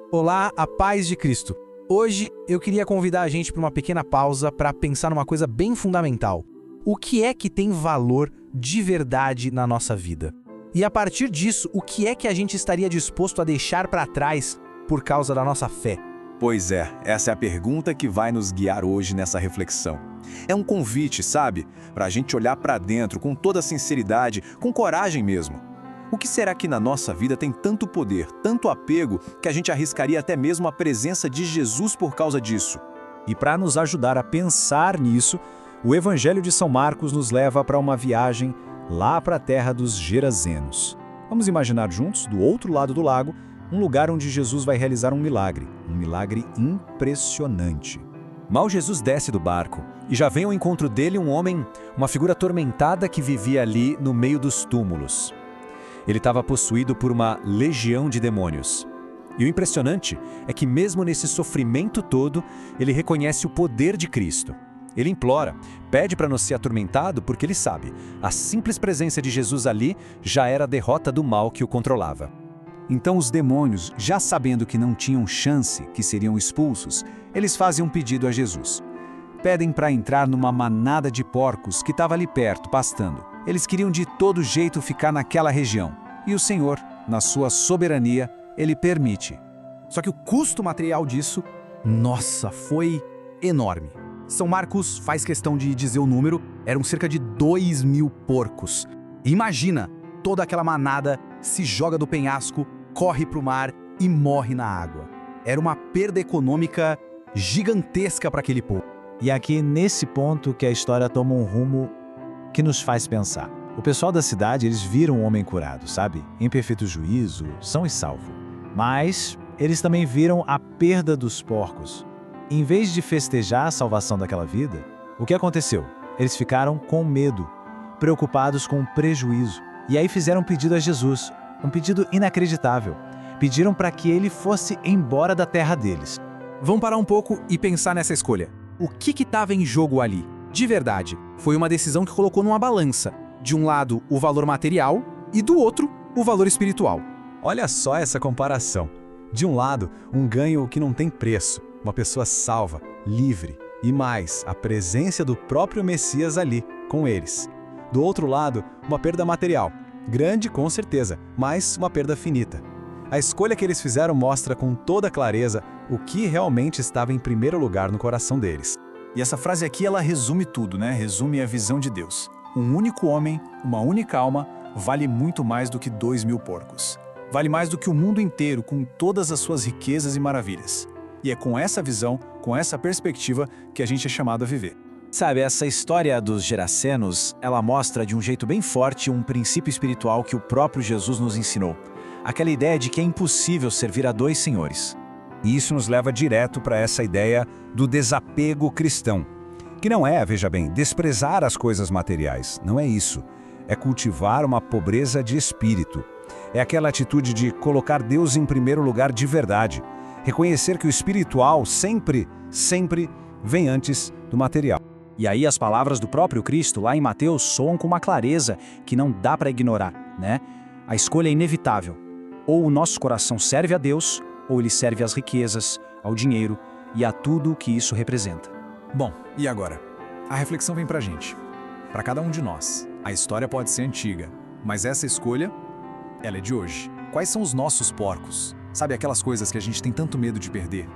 Olá, a paz de Cristo. Hoje eu queria convidar a gente para uma pequena pausa para pensar numa coisa bem fundamental. O que é que tem valor de verdade na nossa vida? E a partir disso, o que é que a gente estaria disposto a deixar para trás por causa da nossa fé? Pois é, essa é a pergunta que vai nos guiar hoje nessa reflexão. É um convite, sabe? Para a gente olhar para dentro com toda sinceridade, com coragem mesmo. O que será que na nossa vida tem tanto poder, tanto apego, que a gente arriscaria até mesmo a presença de Jesus por causa disso? E para nos ajudar a pensar nisso, o Evangelho de São Marcos nos leva para uma viagem lá para a terra dos Gerazenos. Vamos imaginar juntos, do outro lado do lago, um lugar onde Jesus vai realizar um milagre impressionante. Mal Jesus desce do barco e já vem ao encontro dele um homem, uma figura atormentada que vivia ali no meio dos túmulos. Ele estava possuído por uma legião de demônios. E o impressionante é que mesmo nesse sofrimento todo, ele reconhece o poder de Cristo. Ele implora, pede para não ser atormentado porque ele sabe, a simples presença de Jesus ali já era a derrota do mal que o controlava. Então os demônios, já sabendo que não tinham chance, que seriam expulsos, eles fazem um pedido a Jesus. Pedem para entrar numa manada de porcos que estava ali perto, pastando. Eles queriam de todo jeito ficar naquela região. E o Senhor, na sua soberania, Ele permite. Só que o custo material disso, nossa, foi enorme. São Marcos faz questão de dizer o número, eram cerca de 2.000 porcos. Imagina, toda aquela manada se joga do penhasco, corre para o mar e morre na água. Era uma perda econômica gigantesca para aquele povo. E aqui, nesse ponto, que a história toma um rumo que nos faz pensar. O pessoal da cidade, eles viram o homem curado, sabe? Em perfeito juízo, são e salvo. Mas eles também viram a perda dos porcos. Em vez de festejar a salvação daquela vida, o que aconteceu? Eles ficaram com medo, preocupados com o prejuízo. E aí fizeram um pedido a Jesus, um pedido inacreditável. Pediram para que ele fosse embora da terra deles. Vamos parar um pouco e pensar nessa escolha. O que estava em jogo ali? De verdade, foi uma decisão que colocou numa balança. De um lado, o valor material e do outro, o valor espiritual. Olha só essa comparação. De um lado, um ganho que não tem preço, uma pessoa salva, livre, e mais, a presença do próprio Messias ali, com eles. Do outro lado, uma perda material, grande com certeza, mas uma perda finita. A escolha que eles fizeram mostra com toda clareza o que realmente estava em primeiro lugar no coração deles. E essa frase aqui, ela resume tudo, né? Resume a visão de Deus. Um único homem, uma única alma, vale muito mais do que 2.000 porcos. Vale mais do que o mundo inteiro, com todas as suas riquezas e maravilhas. E é com essa visão, com essa perspectiva, que a gente é chamado a viver. Sabe, essa história dos Gerazenos, ela mostra de um jeito bem forte um princípio espiritual que o próprio Jesus nos ensinou. Aquela ideia de que é impossível servir a dois senhores. E isso nos leva direto para essa ideia do desapego cristão. Que não é, veja bem, desprezar as coisas materiais. Não é isso. É cultivar uma pobreza de espírito. É aquela atitude de colocar Deus em primeiro lugar de verdade. Reconhecer que o espiritual sempre vem antes do material. E aí as palavras do próprio Cristo lá em Mateus soam com uma clareza que não dá para ignorar, né? A escolha é inevitável. Ou o nosso coração serve a Deus, ou ele serve às riquezas, ao dinheiro e a tudo o que isso representa. Bom, e agora? A reflexão vem pra gente. Para cada um de nós, a história pode ser antiga, mas essa escolha, ela é de hoje. Quais são os nossos porcos? Sabe aquelas coisas que a gente tem tanto medo de perder?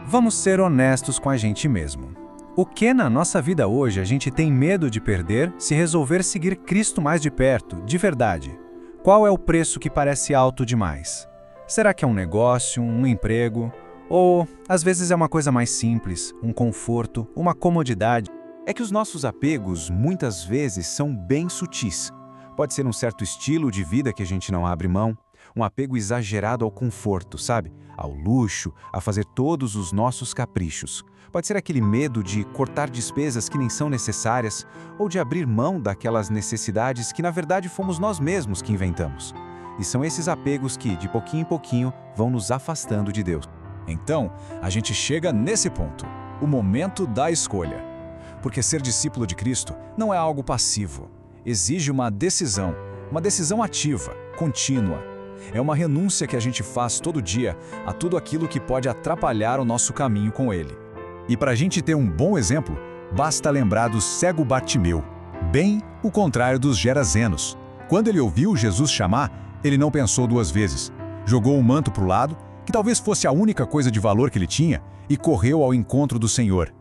Vamos ser honestos com a gente mesmo. O que na nossa vida hoje a gente tem medo de perder se resolver seguir Cristo mais de perto, de verdade? Qual é o preço que parece alto demais? Será que é um negócio, um emprego? Ou, às vezes, é uma coisa mais simples, um conforto, uma comodidade? É que os nossos apegos, muitas vezes, são bem sutis. Pode ser um certo estilo de vida que a gente não abre mão, um apego exagerado ao conforto, sabe? Ao luxo, a fazer todos os nossos caprichos. Pode ser aquele medo de cortar despesas que nem são necessárias ou de abrir mão daquelas necessidades que, na verdade, fomos nós mesmos que inventamos. E são esses apegos que, de pouquinho em pouquinho, vão nos afastando de Deus. Então, a gente chega nesse ponto, o momento da escolha. Porque ser discípulo de Cristo não é algo passivo. Exige uma decisão ativa, contínua. É uma renúncia que a gente faz todo dia a tudo aquilo que pode atrapalhar o nosso caminho com Ele. E para a gente ter um bom exemplo, basta lembrar do cego Bartimeu, bem o contrário dos gerazenos. Quando ele ouviu Jesus chamar, ele não pensou duas vezes. Jogou o manto para o lado, que talvez fosse a única coisa de valor que ele tinha, e correu ao encontro do Senhor.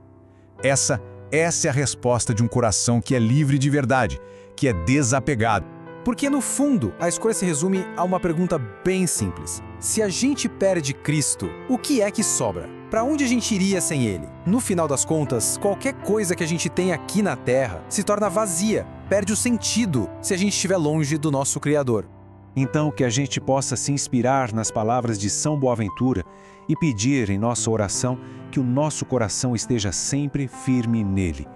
Essa é a resposta de um coração que é livre de verdade, que é desapegado. Porque, no fundo, a escolha se resume a uma pergunta bem simples. Se a gente perde Cristo, o que é que sobra? Para onde a gente iria sem Ele? No final das contas, qualquer coisa que a gente tem aqui na Terra se torna vazia, perde o sentido se a gente estiver longe do nosso Criador. Então, que a gente possa se inspirar nas palavras de São Boaventura e pedir em nossa oração que o nosso coração esteja sempre firme nele.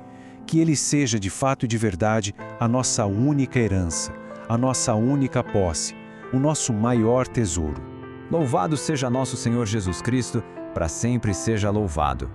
Que ele seja de fato e de verdade a nossa única herança, a nossa única posse, o nosso maior tesouro. Louvado seja nosso Senhor Jesus Cristo, para sempre seja louvado.